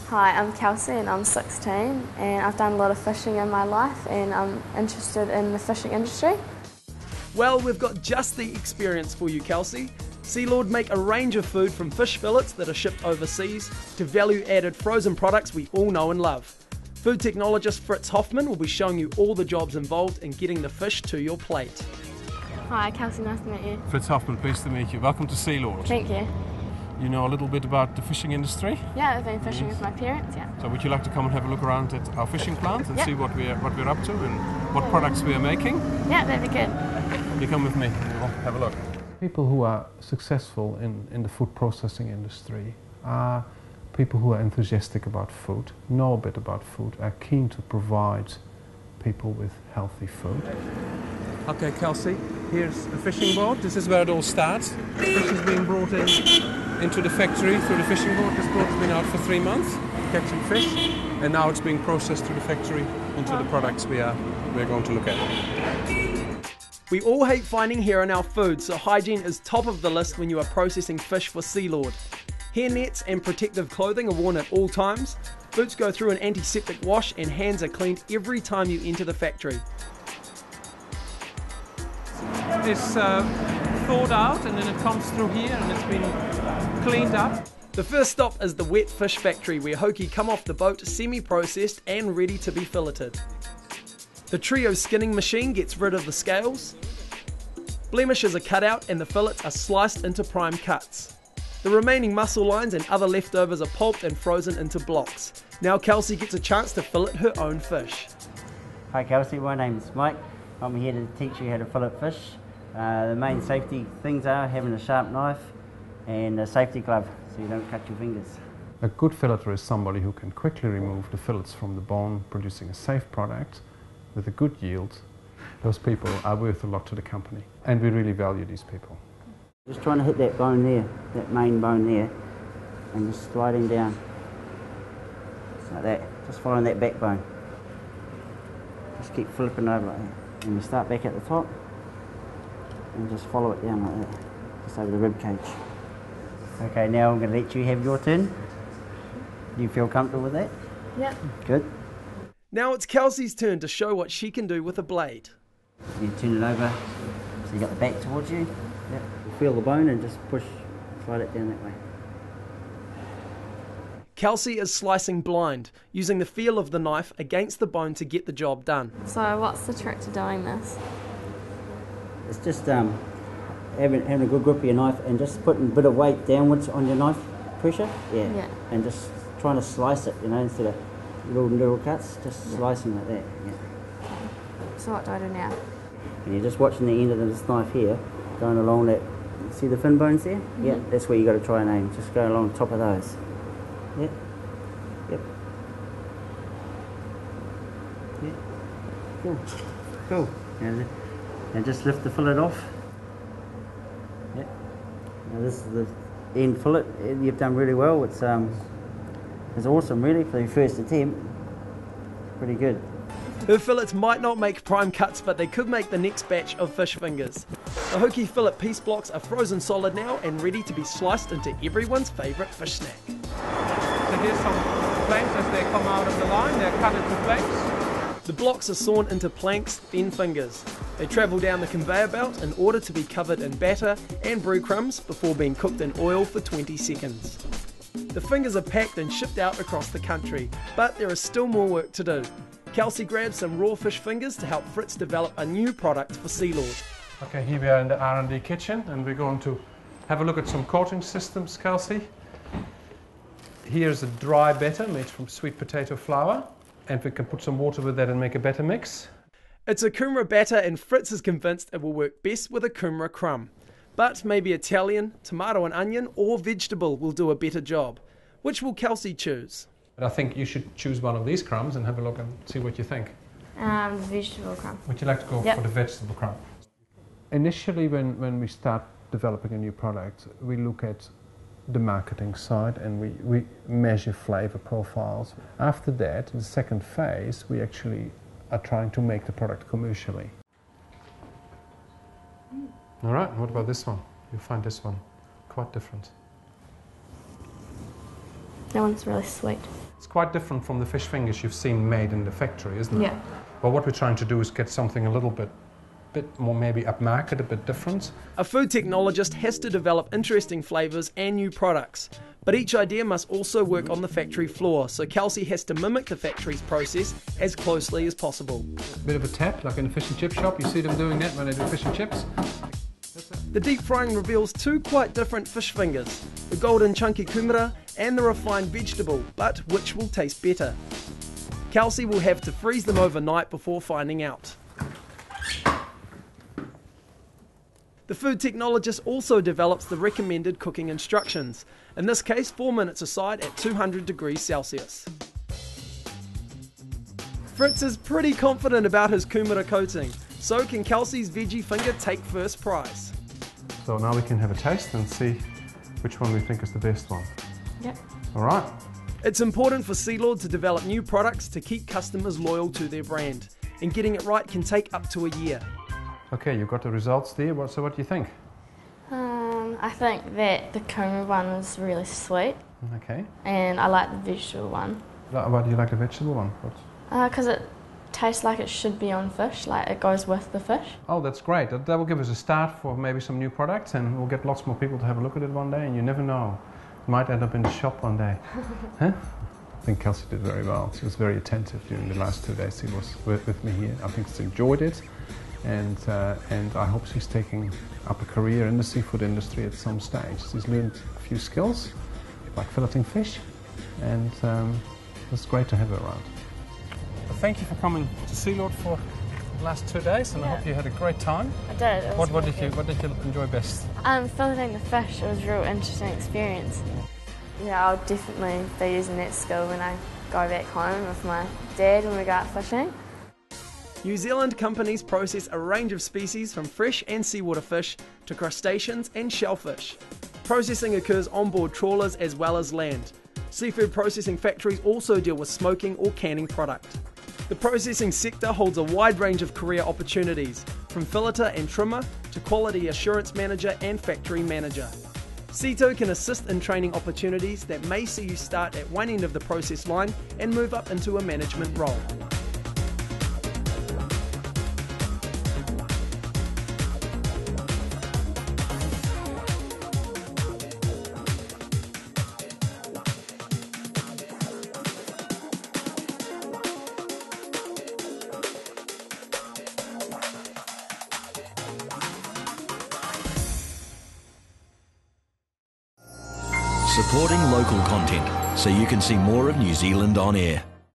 Hi, I'm Kelsey and I'm 16 and I've done a lot of fishing in my life and I'm interested in the fishing industry. Well, we've got just the experience for you, Kelsey. Sealord make a range of food from fish fillets that are shipped overseas to value-added frozen products we all know and love. Food technologist Fritz Hoffman will be showing you all the jobs involved in getting the fish to your plate. Hi, Kelsey, nice to meet you. Fritz Hoffman, pleased to meet you. Welcome to Sealord. Thank you. You know a little bit about the fishing industry? Yeah, I've been fishing with my parents, yeah. So would you like to come and have a look around at our fishing plant and see what we're up to and what products we are making? Yeah, that'd be good. You come with me, we'll have a look. People who are successful in the food processing industry are people who are enthusiastic about food, know a bit about food, are keen to provide people with healthy food. Okay, Kelsey, here's a fishing boat. This is where it all starts. Fish is being brought into the factory through the fishing boat. This boat's been out for 3 months, catching fish, and now it's being processed through the factory into the products we're going to look at. We all hate finding hair in our food, so hygiene is top of the list when you are processing fish for Sealord. Hair nets and protective clothing are worn at all times. Boots go through an antiseptic wash and hands are cleaned every time you enter the factory. It's thawed out and then it comes through here and it's been cleaned up. The first stop is the wet fish factory where hoki come off the boat semi-processed and ready to be filleted. The Trio skinning machine gets rid of the scales. Blemishes are cut out and the fillets are sliced into prime cuts. The remaining muscle lines and other leftovers are pulped and frozen into blocks. Now Kelsey gets a chance to fillet her own fish. Hi Kelsey, my name's Mike. I'm here to teach you how to fillet fish. The main safety things are having a sharp knife and a safety glove so you don't cut your fingers. A good filleter is somebody who can quickly remove the fillets from the bone, producing a safe product with a good yield. Those people are worth a lot to the company and we really value these people. Just trying to hit that bone there, that main bone there, and just sliding down like that, just following that backbone. Just keep flipping over like that. And we start back at the top and just follow it down like that, just over the rib cage. Okay, now I'm going to let you have your turn. Do you feel comfortable with that? Yeah. Good. Now it's Kelsey's turn to show what she can do with a blade. You turn it over so you got the back towards you. Yep. Feel the bone and just push, slide it down that way. Kelsey is slicing blind, using the feel of the knife against the bone to get the job done. So what's the trick to doing this? It's just having a good grip of your knife and just putting a bit of weight downwards on your knife pressure. Yeah. And just trying to slice it, instead of little cuts, just slicing like that. Yeah. So what do I do now? And you're just watching the end of this knife here, going along that. See the fin bones there? Mm-hmm. Yeah, that's where you got to try and aim. Just go along top of those. Yep. Yep. Yeah. Cool. Cool. And just lift the fillet off. Yep. Now this is the end fillet. You've done really well. It's awesome, really, for your first attempt. Pretty good. Her fillets might not make prime cuts, but they could make the next batch of fish fingers. The hoki fillet piece blocks are frozen solid now and ready to be sliced into everyone's favourite fish snack. So here's some planks as they come out of the line, they're cut into planks. The blocks are sawn into planks, then fingers. They travel down the conveyor belt in order to be covered in batter and breadcrumbs before being cooked in oil for 20 seconds. The fingers are packed and shipped out across the country, but there is still more work to do. Kelsey grabs some raw fish fingers to help Fritz develop a new product for Sealord. Okay, here we are in the R&D kitchen and we're going to have a look at some coating systems, Kelsey. Here's a dry batter made from sweet potato flour and we can put some water with that and make a batter mix. It's a kumara batter and Fritz is convinced it will work best with a kumara crumb. But maybe Italian, tomato and onion or vegetable will do a better job. Which will Kelsey choose? But I think you should choose one of these crumbs and have a look and see what you think. The vegetable crumb. Would you like to go for the vegetable crumb? Initially, when we start developing a new product, we look at the marketing side and we measure flavor profiles. After that, in the second phase, we actually are trying to make the product commercially. All right, what about this one? You'll find this one quite different. That one's really sweet. It's quite different from the fish fingers you've seen made in the factory, isn't it? Yeah. But what we're trying to do is get something a little bit more maybe upmarket, a bit different. A food technologist has to develop interesting flavours and new products, but each idea must also work on the factory floor, so Kelsey has to mimic the factory's process as closely as possible. Bit of a tap, like in a fish and chip shop. You see them doing that when they do fish and chips. The deep frying reveals two quite different fish fingers, the golden chunky kumara and the refined vegetable, but which will taste better? Kelsey will have to freeze them overnight before finding out. The food technologist also develops the recommended cooking instructions, in this case 4 minutes aside at 200 degrees Celsius. Fritz is pretty confident about his kumara coating, so can Kelsey's veggie finger take first prize? So now we can have a taste and see which one we think is the best one. Yep. All right. It's important for Sealord to develop new products to keep customers loyal to their brand, and getting it right can take up to a year. Okay, you've got the results there. So what do you think? I think that the kumara one is really sweet, Okay. and I like the vegetable one. Why do you like the vegetable one? Because it tastes like it should be on fish, like it goes with the fish. Oh, that's great. That will give us a start for maybe some new products, and we'll get lots more people to have a look at it one day, and you never know. It might end up in the shop one day. Huh? I think Kelsey did very well. She was very attentive during the last 2 days she was with me here. I think she enjoyed it, and I hope she's taking up a career in the seafood industry at some stage. She's learned a few skills, like filleting fish, and it's great to have her around. Well, thank you for coming to Sealord for the last 2 days, and I hope you had a great time. I did. It was What really did you enjoy best? Filleting the fish, it was a real interesting experience. Yeah, I'll definitely be using that skill when I go back home with my dad when we go out fishing. New Zealand companies process a range of species from fresh and seawater fish to crustaceans and shellfish. Processing occurs on board trawlers as well as land. Seafood processing factories also deal with smoking or canning product. The processing sector holds a wide range of career opportunities, from filleter and trimmer to quality assurance manager and factory manager. Sito can assist in training opportunities that may see you start at one end of the process line and move up into a management role. Supporting local content so you can see more of New Zealand on air.